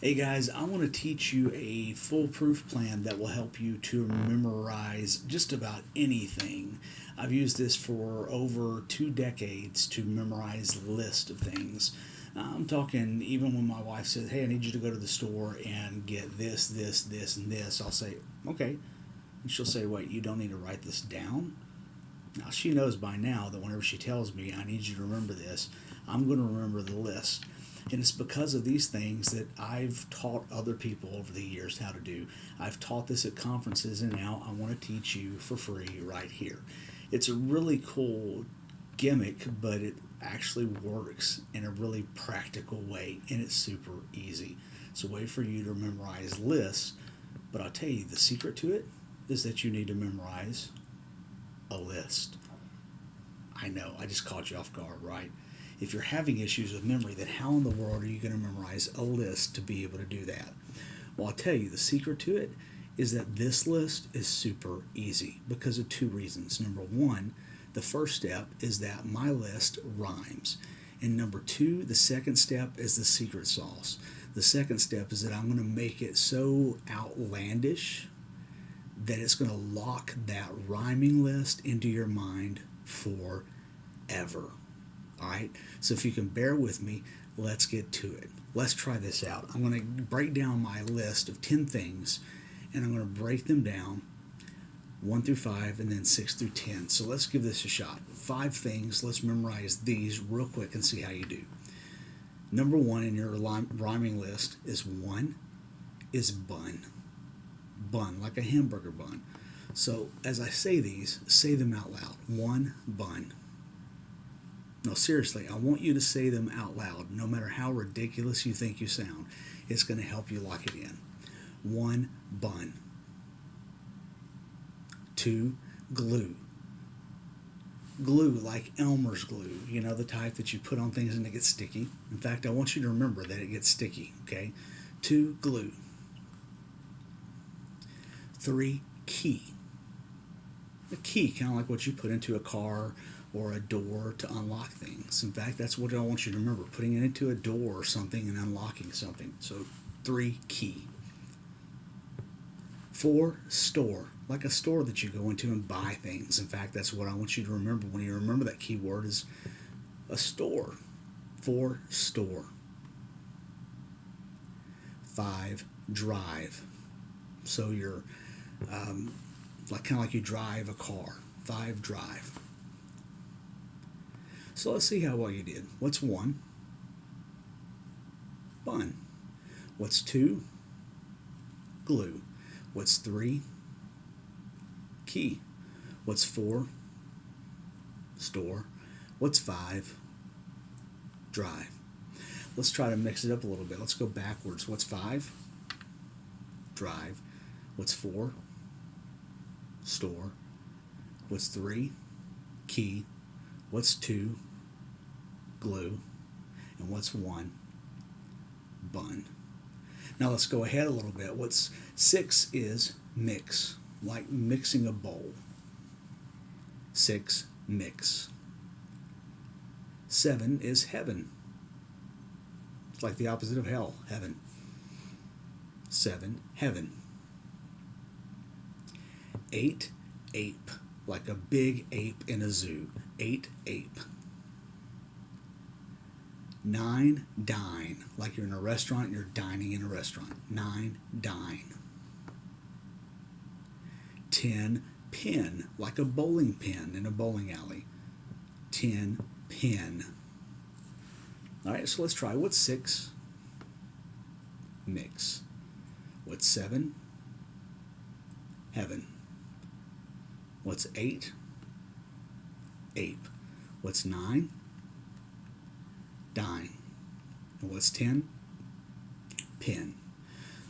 Hey guys, I want to teach you a foolproof plan that will help you to memorize just about anything. I've used this for over 2 decades to memorize lists of things. I'm talking even when my wife says, "Hey, I need you to go to the store and get this, this, this, and this," I'll say, "Okay." And she'll say, "Wait, you don't need to write this down?" Now, she knows by now that whenever she tells me, "I need you to remember this," I'm going to remember the list. And it's because of these things that I've taught other people over the years how to do. I've taught this at conferences, and now I want to teach you for free right here. It's a really cool gimmick, but it actually works in a really practical way, and it's super easy. It's a way for you to memorize lists, but I'll tell you the secret to it is that you need to memorize a list. I know, I just caught you off guard, right? If you're having issues with memory, then how in the world are you going to memorize a list to be able to do that? Well, I'll tell you, the secret to it is that this list is super easy because of two reasons. Number one, the first step is that my list rhymes. And number two, the second step is the secret sauce. The second step is that I'm going to make it so outlandish that it's going to lock that rhyming list into your mind forever. All right, so if you can bear with me, let's get to it. Let's try this out. I'm going to break down my list of 10 things, and I'm going to break them down 1 through 5 and then 6 through 10. So let's give this a shot. 5 things, let's memorize these real quick and see how you do. Number 1 in your rhyming list is bun. Bun, like a hamburger bun. So as I say these, say them out loud. 1 bun. No, seriously, I want you to say them out loud, no matter how ridiculous you think you sound. It's going to help you lock it in. 1 bun. 2 glue. Glue like Elmer's glue, you know, the type that you put on things and it gets sticky. In fact, I want you to remember that it gets sticky, okay? 2 glue. 3 key. A key, kind of like what you put into a car or a door to unlock things. In fact, that's what I want you to remember, putting it into a door or something and unlocking something. So 3 key. 4 store, like a store that you go into and buy things. In fact, that's what I want you to remember when you remember that keyword is a store. 4 store. 5 drive. So you're like kind of like you drive a car. 5 drive. So let's see how well you did. What's 1? Bun. What's 2? Glue. What's 3? Key. What's 4? Store. What's 5? Drive. Let's try to mix it up a little bit. Let's go backwards. What's 5? Drive. What's 4? Store. What's 3? Key. What's 2? Glue. And what's 1? Bun. Now let's go ahead a little bit. What's 6 is mix, like mixing a bowl. 6 mix. 7 is heaven. It's like the opposite of hell, heaven. 7 heaven. 8 ape, like a big ape in a zoo. 8 ape. 9 dine, like you're in a restaurant and you're dining in a restaurant. 9 dine. 10 pin, like a bowling pin in a bowling alley. 10 pin. All right, so let's try. What's 6? Mix. What's 7? Heaven. What's 8? Ape. What's 9? Dine. And what's 10? Pin.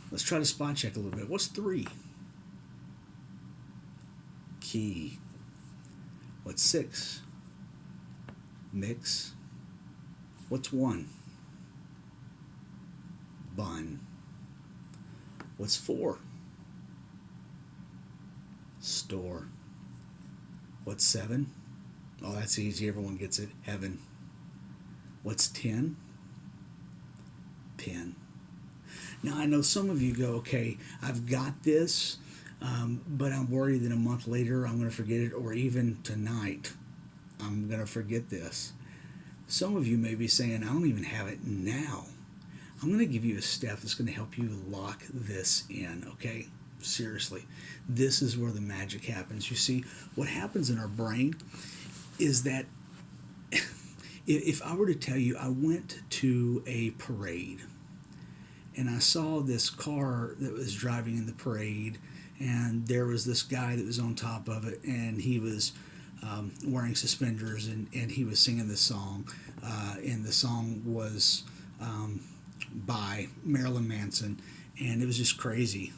Let's try to spot check a little bit. What's 3? Key. What's 6? Mix. What's 1? Bun. What's 4? Store. What's 7? Oh, that's easy. Everyone gets it. Heaven. What's 10? Pin. Now, I know some of you go, okay, I've got this, but I'm worried that a month later I'm going to forget it, or even tonight I'm going to forget this. Some of you may be saying, I don't even have it now. I'm going to give you a step that's going to help you lock this in, okay? Seriously. This is where the magic happens. You see, what happens in our brain is that if I were to tell you I went to a parade and I saw this car that was driving in the parade, and there was this guy that was on top of it, and he was wearing suspenders, and he was singing this song, and the song was by Marilyn Manson, and it was just crazy.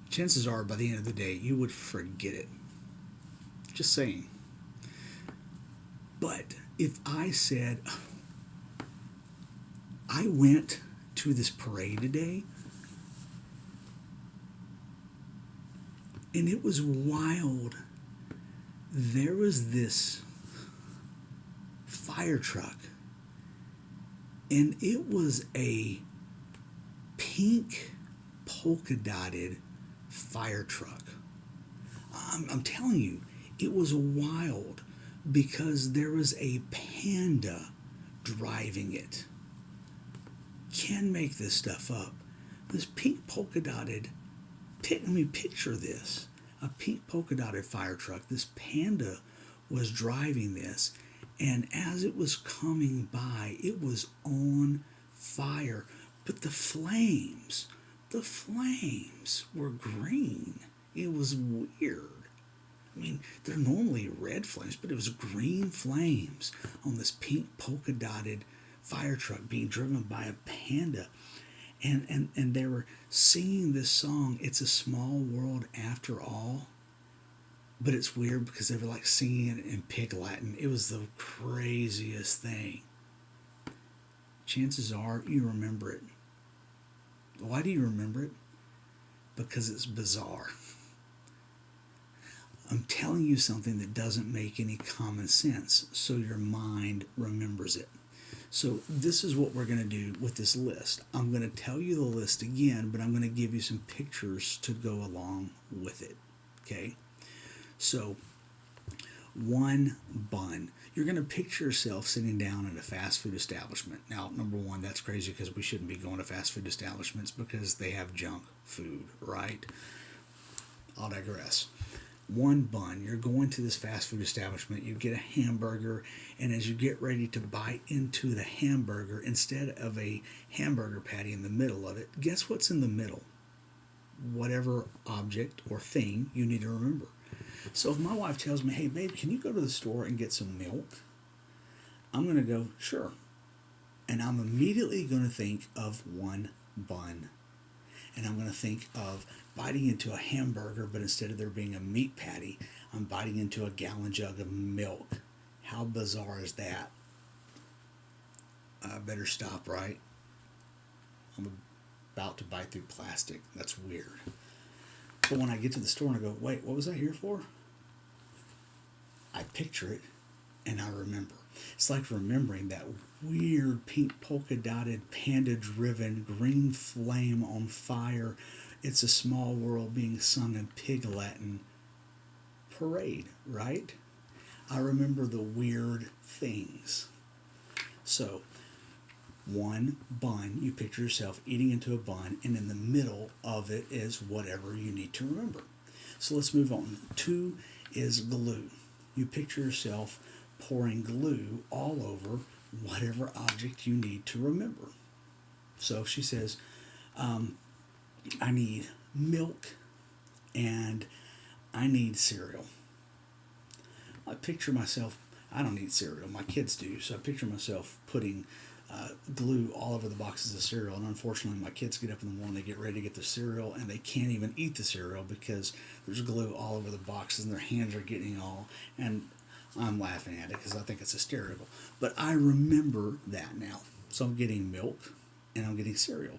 Chances are by the end of the day you would forget it. Just saying. But if I said, I went to this parade today, and it was wild. There was this fire truck, and it was a pink polka dotted fire truck. I'm telling you, it was wild because there was a panda driving it. Can't make this stuff up. This pink polka dotted, picture this. A pink polka dotted fire truck. This panda was driving this, and as it was coming by, it was on fire. But the flames were green. It was weird. I mean, they're normally red flames, but it was green flames on this pink polka dotted fire truck being driven by a panda. And they were singing this song, It's a Small World After All. But it's weird because they were like singing it in pig Latin. It was the craziest thing. Chances are you remember it. Why do you remember it? Because it's bizarre. I'm telling you something that doesn't make any common sense, so your mind remembers it. So this is what we're going to do with this list. I'm going to tell you the list again, but I'm going to give you some pictures to go along with it. Okay? So, one bun. You're going to picture yourself sitting down at a fast food establishment. Now, number one, that's crazy because we shouldn't be going to fast food establishments because they have junk food, right? I'll digress. One bun. You're going to this fast food establishment, you get a hamburger, and as you get ready to bite into the hamburger, instead of a hamburger patty in the middle of it, guess what's in the middle? Whatever object or thing you need to remember. So if my wife tells me, hey babe, can you go to the store and get some milk? I'm going to go, sure. And I'm immediately going to think of one bun. And I'm going to think of biting into a hamburger, but instead of there being a meat patty, I'm biting into a gallon jug of milk. How bizarre is that? I better stop, right? I'm about to bite through plastic. That's weird. But when I get to the store and I go, wait, what was I here for? I picture it and I remember. It's like remembering that weird pink polka dotted, panda driven, green flame on fire, It's a Small World being sung in pig Latin parade, right? I remember the weird things. So, one bun, you picture yourself eating into a bun, and in the middle of it is whatever you need to remember. So let's move on. Two is glue. You picture yourself pouring glue all over whatever object you need to remember. So she says, I need milk and I need cereal. I picture myself, I don't need cereal, my kids do, so I picture myself putting glue all over the boxes of cereal, and unfortunately my kids get up in the morning, they get ready to get their cereal, and they can't even eat the cereal because there's glue all over the boxes and their hands are getting all, and I'm laughing at it because I think it's hysterical. But I remember that now. So I'm getting milk and I'm getting cereal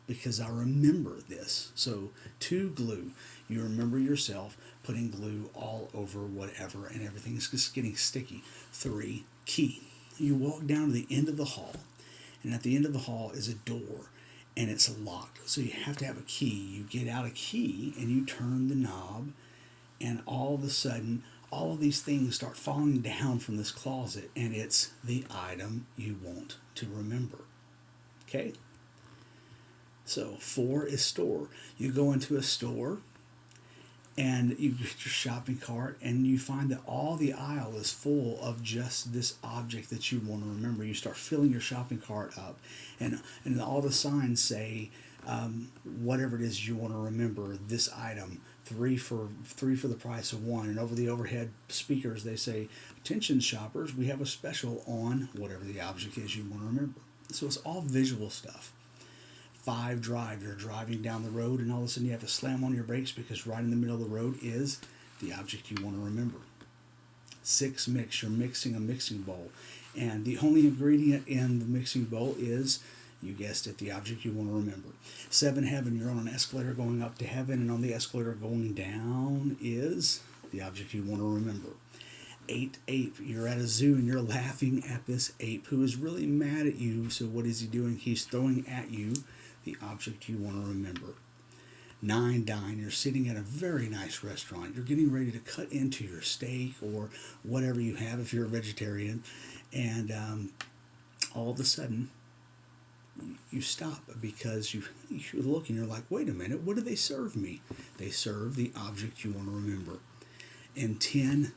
because I remember this. So, two, glue. You remember yourself putting glue all over whatever and everything is just getting sticky. Three, key. You walk down to the end of the hall, and at the end of the hall is a door, and it's locked. So you have to have a key. You get out a key and you turn the knob, and all of a sudden, all of these things start falling down from this closet, and it's the item you want to remember. Okay? So 4 is store. You go into a store and you get your shopping cart and you find that all the aisle is full of just this object that you want to remember. You start filling your shopping cart up, and all the signs say whatever it is you want to remember, this item, three for the price of one. And over the overhead speakers they say, attention shoppers, we have a special on whatever the object is you want to remember. So it's all visual stuff. 5, drive. You're driving down the road and all of a sudden you have to slam on your brakes because right in the middle of the road is the object you want to remember. 6, mix. You're mixing a mixing bowl, and the only ingredient in the mixing bowl is, you guessed it, the object you want to remember. 7, heaven. You're on an escalator going up to heaven, and on the escalator going down is the object you want to remember. 8, ape. You're at a zoo and you're laughing at this ape who is really mad at you. So what is he doing? He's throwing at you the object you want to remember. 9, dine. You're sitting at a very nice restaurant. You're getting ready to cut into your steak or whatever you have if you're a vegetarian, and all of a sudden you stop because you look and you're like, wait a minute, what do they serve me? They serve the object you want to remember. And 10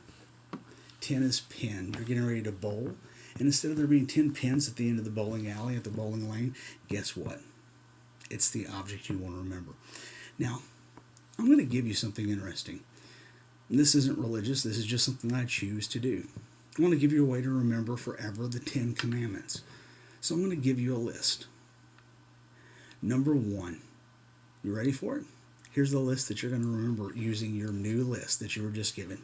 is pin. You're getting ready to bowl, and instead of there being 10 pins at the end of the bowling alley, at the bowling lane, guess what? It's the object you want to remember. Now, I'm going to give you something interesting. This isn't religious. This is just something I choose to do. I want to give you a way to remember forever the 10 commandments. So I'm going to give you a list. Number 1. You ready for it? Here's the list that you're going to remember using your new list that you were just given.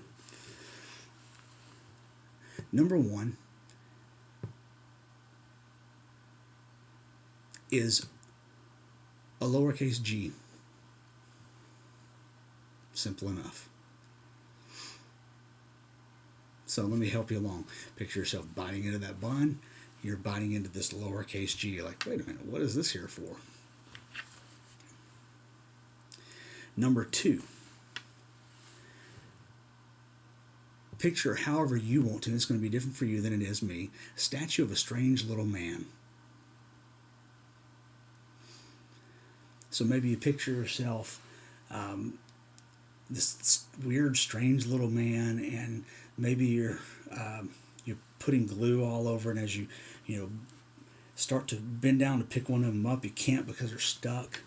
Number 1 is a lowercase g. Simple enough. So let me help you along. Picture yourself biting into that bun. You're biting into this lowercase g. You're like, wait a minute, what is this here for? Number 2. Picture however you want to, and it's going to be different for you than it is me, a statue of a strange little man. So maybe you picture yourself this weird, strange little man, and maybe you're putting glue all over, and as you start to bend down to pick one of them up, you can't because they're stuck.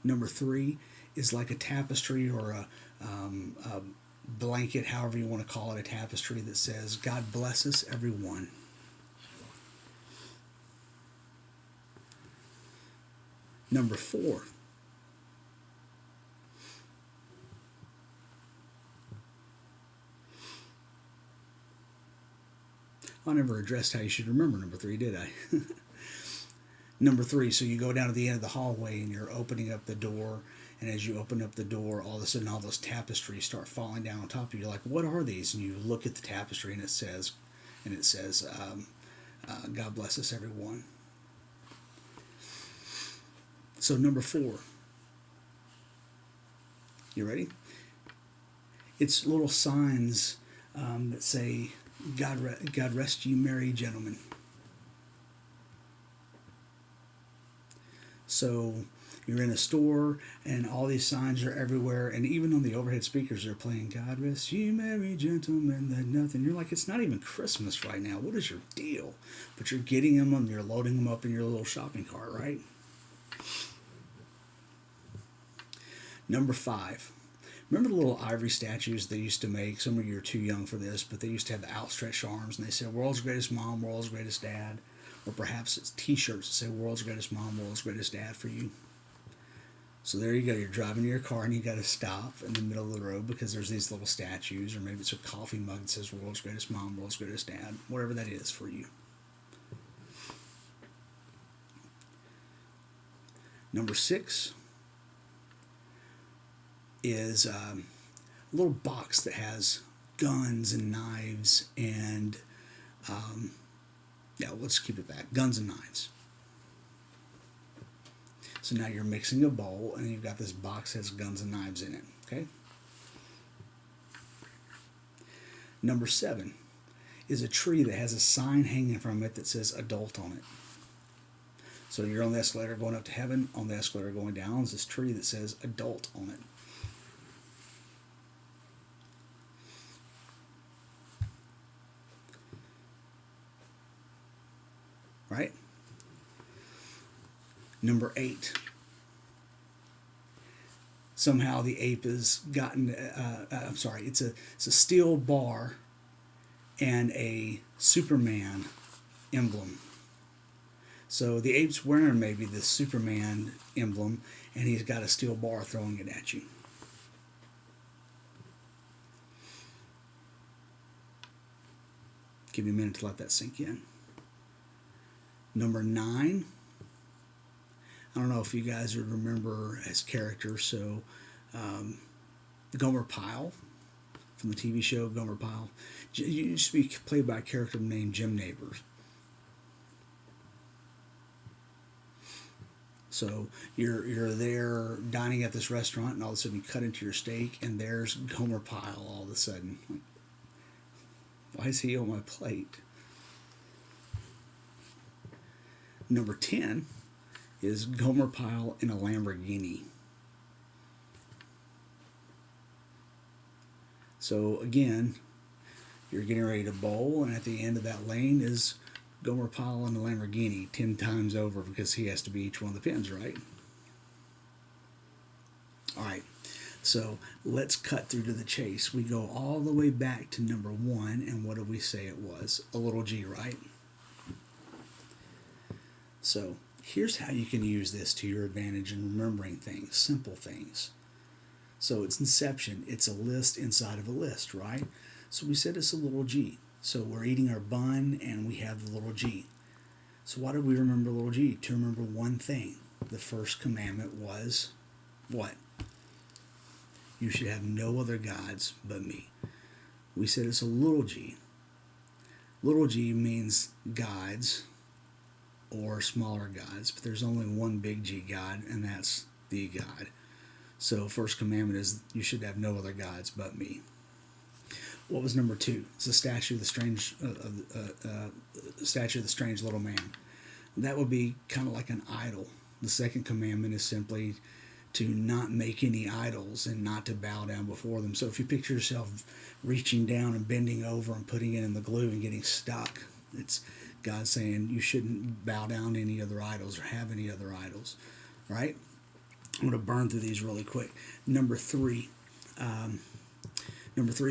Number 3 is like a tapestry or a blanket, however you want to call it, a tapestry that says, God bless us, everyone. Number 4. I never addressed how you should remember number 3, did I? Number 3, so you go down to the end of the hallway and you're opening up the door, and as you open up the door, all of a sudden all those tapestries start falling down on top of you. You're like, what are these? And you look at the tapestry and it says, God bless us, everyone. So number 4, you ready? It's little signs that say, God rest you merry gentlemen. So you're in a store and all these signs are everywhere, and even on the overhead speakers they're playing God rest you merry gentlemen that nothing. You're like, it's not even Christmas right now. What is your deal? But you're getting them and you're loading them up in your little shopping cart, right? Number 5. Remember the little ivory statues they used to make? Some of you are too young for this, but they used to have the outstretched arms, and they said, world's greatest mom, world's greatest dad. Or perhaps it's t-shirts that say, world's greatest mom, world's greatest dad for you. So there you go. You're driving your car, and you got to stop in the middle of the road because there's these little statues, or maybe it's a coffee mug that says, world's greatest mom, world's greatest dad. Whatever that is for you. Number 6 is a little box that has guns and knives and Yeah, let's keep it back. Guns and knives. So now you're mixing a bowl, and you've got this box that has guns and knives in it. Okay. Number 7 is a tree that has a sign hanging from it that says adult on it. So you're on the escalator going up to heaven. On the escalator going down is this tree that says adult on it. Right? Number 8. Somehow the ape has gotten, I'm sorry, it's a steel bar and a Superman emblem. So the ape's wearing maybe this Superman emblem, and he's got a steel bar throwing it at you. Give you a minute to let that sink in. Number 9. I don't know if you guys would remember as characters, so Gomer Pyle from the TV show Gomer Pyle. He used to be played by a character named Jim Neighbors. So you're there dining at this restaurant, and all of a sudden you cut into your steak, and there's Gomer Pyle all of a sudden. Why is he on my plate? Number 10 is Gomer Pyle in a Lamborghini. So again, you're getting ready to bowl, and at the end of that lane is Gomer Pyle in a Lamborghini 10 times over, because he has to be each one of the pins, right? All right, so let's cut through to the chase. We go all the way back to number 1, and what did we say it was? A little g, right? So here's how you can use this to your advantage in remembering things, simple things. So it's inception. It's a list inside of a list, right? So we said it's a little g. So we're eating our bun, and we have the little g. So why did we remember little g? To remember one thing. The first commandment was what? You should have no other gods but me. We said it's a little g. Little g means gods or smaller gods, but there's only one big G God, and that's the God. So first commandment is you should have no other gods but me. What was number 2? It's the statue of the strange little man. That would be kind of like an idol. The second commandment is simply to not make any idols and not to bow down before them. So if you picture yourself reaching down and bending over and putting it in the glue and getting stuck, it's God saying you shouldn't bow down to any other idols or have any other idols, right? I'm going to burn through these really quick. Number 3.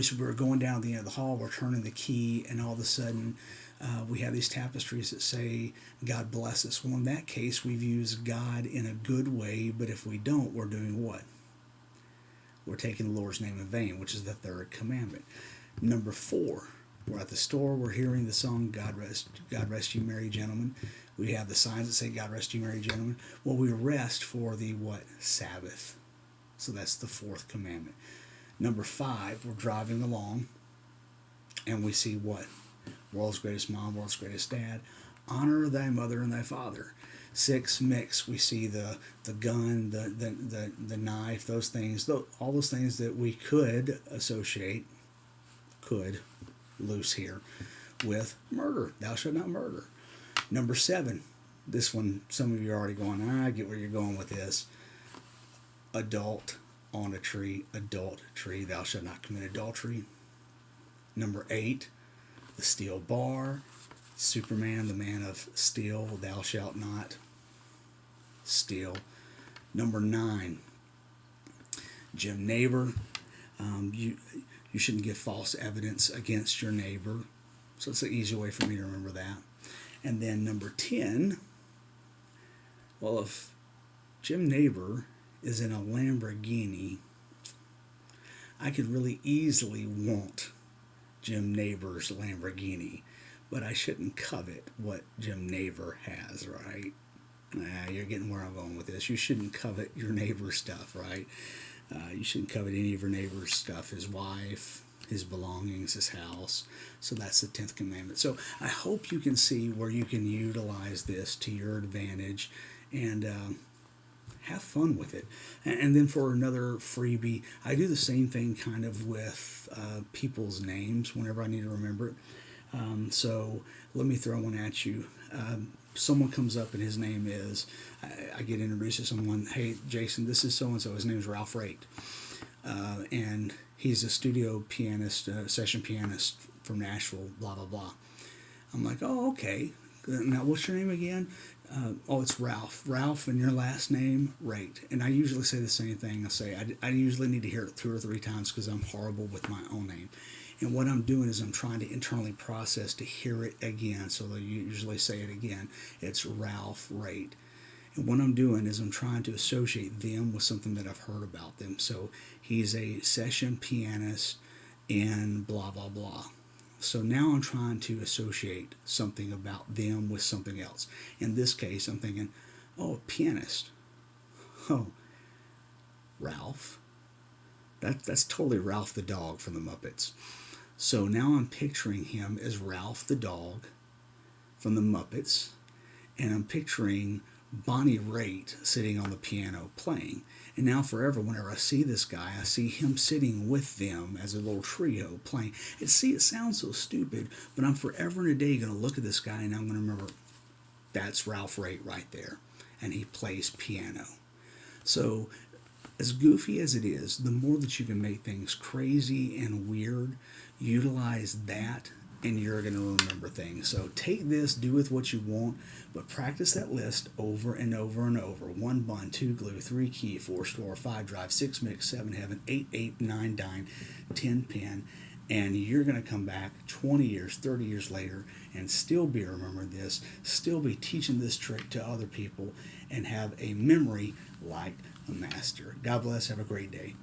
So we're going down the end of the hall, we're turning the key, and all of a sudden we have these tapestries that say, God bless us. Well, in that case, we've used God in a good way, but if we don't, we're doing what? We're taking the Lord's name in vain, which is the third commandment. Number 4, we're at the store, we're hearing the song, God rest you merry gentlemen. We have the signs that say, God rest you merry gentlemen. Well, we rest for the what? Sabbath. So that's the 4th commandment. Number 5, we're driving along, and we see what? World's greatest mom, world's greatest dad. Honor thy mother and thy father. 6, mix. We see the gun, the knife, those things, all those things that we could associate, loose here, with murder. Thou shalt not murder. Number 7, this one, some of you are already going, I get where you're going with this. Adult on a tree, adult tree, thou shalt not commit adultery. Number 8, the steel bar, Superman, the man of steel, thou shalt not steal. Number 9, Jim Neighbor, you shouldn't give false evidence against your neighbor. So it's an easy way for me to remember that. And then number 10, well, if Jim Neighbor is in a Lamborghini, I could really easily want Jim Neighbor's Lamborghini, but I shouldn't covet what Jim Neighbor has, right? You're getting where I'm going with this. You shouldn't covet your neighbor's stuff, right? You shouldn't covet any of your neighbor's stuff, his wife, his belongings, his house. So that's the 10th commandment. So I hope you can see where you can utilize this to your advantage and have fun with it. And then for another freebie, I do the same thing kind of with people's names whenever I need to remember it. So let me throw one at you. Someone comes up and his name is, I get introduced to someone, hey, Jason, this is so and so. His name is Ralph Raitt. And he's a studio pianist, session pianist from Nashville, blah, blah, blah. I'm like, oh, okay. Now, what's your name again? Oh, it's Ralph. Ralph, and your last name, Raitt. And I usually say the same thing. I say, I usually need to hear it 2 or 3 times because I'm horrible with my own name. And what I'm doing is I'm trying to internally process to hear it again. So they usually say it again. It's Ralph Raitt. And what I'm doing is I'm trying to associate them with something that I've heard about them. So he's a session pianist in blah, blah, blah. So now I'm trying to associate something about them with something else. In this case, I'm thinking, oh, a pianist. Oh, Ralph. That's totally Ralph the dog from the Muppets. So now I'm picturing him as Ralph the dog from the Muppets, and I'm picturing Bonnie Raitt sitting on the piano playing. And now forever, whenever I see this guy, I see him sitting with them as a little trio playing. And see, it sounds so stupid, but I'm forever and a day going to look at this guy and I'm going to remember, that's Ralph Raitt right there. And he plays piano. So as goofy as it is, the more that you can make things crazy and weird, utilize that and you're going to remember things. So take this, do with what you want, but practice that list over and over and over. 1 bun, 2 glue, 3 key, 4 store, 5 drive, 6 mix, 7 heaven, 8 8, 9 dine, 10 pin, and you're going to come back 20 years, 30 years later and still be remembering this, still be teaching this trick to other people, and have a memory like a master. God bless. Have a great day.